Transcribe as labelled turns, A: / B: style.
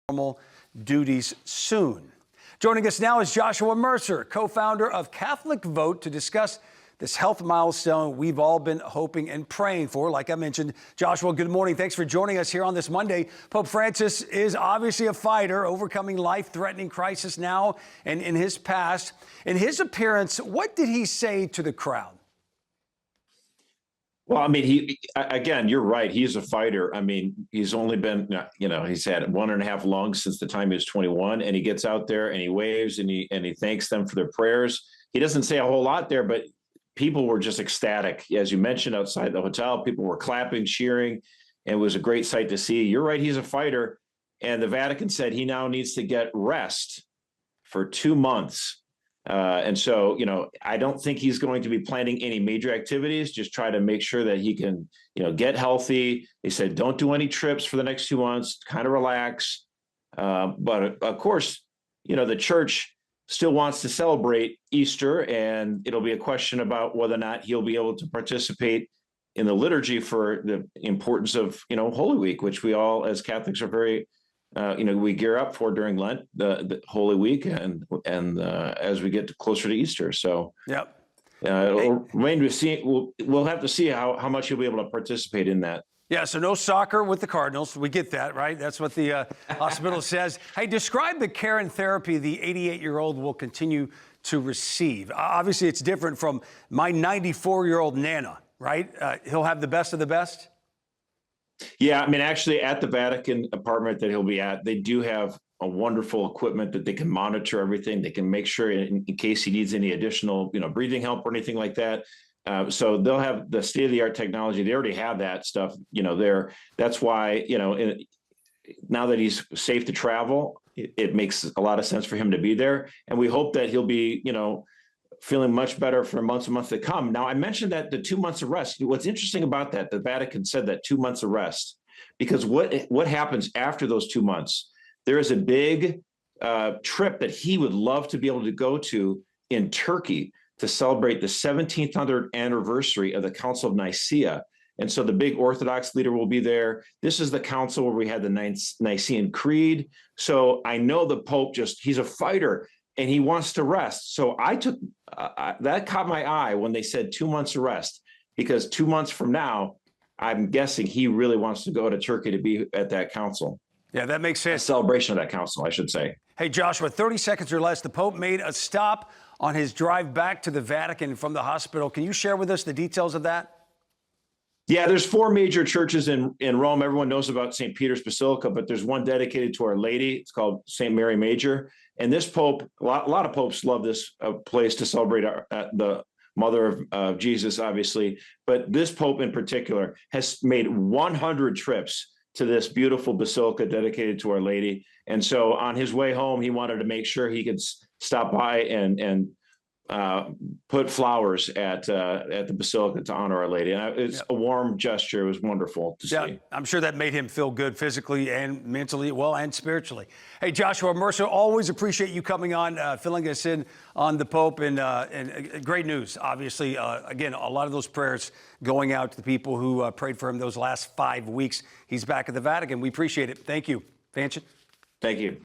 A: normal duties soon. Joining us now is Joshua Mercer, co-founder of Catholic Vote, to discuss this health milestone we've all been hoping and praying for. Like I mentioned, Joshua, good morning. Thanks for joining us here on this Monday. Pope Francis is obviously a fighter, overcoming life-threatening crisis now and in his past. In his appearance, what did he say to the crowd?
B: Well, I mean, again, you're right. He's a fighter. I mean, he's only been, he's had 1.5 lungs since the time he was 21, and he gets out there and he waves and he thanks them for their prayers. He doesn't say a whole lot there, but people were just ecstatic. As you mentioned, outside the hotel, people were clapping, cheering, and it was a great sight to see. You're right. He's a fighter. And the Vatican said he now needs to get rest for 2 months. And so, I don't think he's going to be planning any major activities, just try to make sure that he can, get healthy. They said, don't do any trips for the next 2 months, kind of relax. But of course, the church still wants to celebrate Easter, and it'll be a question about whether or not he'll be able to participate in the liturgy for the importance of, Holy Week, which we all as Catholics are very we gear up for during Lent, the Holy Week, and as we get closer to Easter. So,
A: yep.
B: It'll remain to see. We'll have to see how much you'll be able to participate in that.
A: Yeah, so no soccer with the Cardinals. We get that, right? That's what the hospital says. Hey, describe the care and therapy the 88-year-old will continue to receive. Obviously, it's different from my 94-year-old Nana, right? He'll have the best of the best.
B: Yeah, I mean, actually, at the Vatican apartment that he'll be at, they do have a wonderful equipment that they can monitor everything. They can make sure in case he needs any additional, breathing help or anything like that. So they'll have the state-of-the-art technology. They already have that stuff, there. That's why, now that he's safe to travel, it makes a lot of sense for him to be there. And we hope that he'll be, feeling much better for months and months to come. Now, I mentioned that the 2 months of rest. What's interesting about that, the Vatican said that 2 months of rest, because what happens after those 2 months? There is a big trip that he would love to be able to go to in Turkey to celebrate the 1700th anniversary of the Council of Nicaea. And so the big Orthodox leader will be there. This is the council where we had the Nicene Creed. So I know the Pope he's a fighter and he wants to rest. So I took, that caught my eye when they said 2 months of rest, because 2 months from now, I'm guessing he really wants to go to Turkey to be at that council.
A: Yeah, that makes sense.
B: A celebration of that council, I should say.
A: Hey, Joshua, 30 seconds or less. The Pope made a stop on his drive back to the Vatican from the hospital. Can you share with us the details of that?
B: Yeah, there's 4 major churches in Rome. Everyone knows about St. Peter's Basilica, but there's one dedicated to Our Lady. It's called St. Mary Major. And this Pope, a lot of popes love this place to celebrate the Mother of Jesus, obviously. But this Pope in particular has made 100 trips to this beautiful basilica dedicated to Our Lady. And so on his way home, he wanted to make sure he could stop by and put flowers at the basilica to honor Our Lady. And it's a warm gesture. It was wonderful to see.
A: I'm sure that made him feel good physically and mentally, well, and spiritually. Hey, Joshua Mercer, always appreciate you coming on, filling us in on the Pope, and great news. Obviously, again, a lot of those prayers going out to the people who prayed for him those last 5 weeks. He's back at the Vatican. We appreciate it. Thank you. Thank you.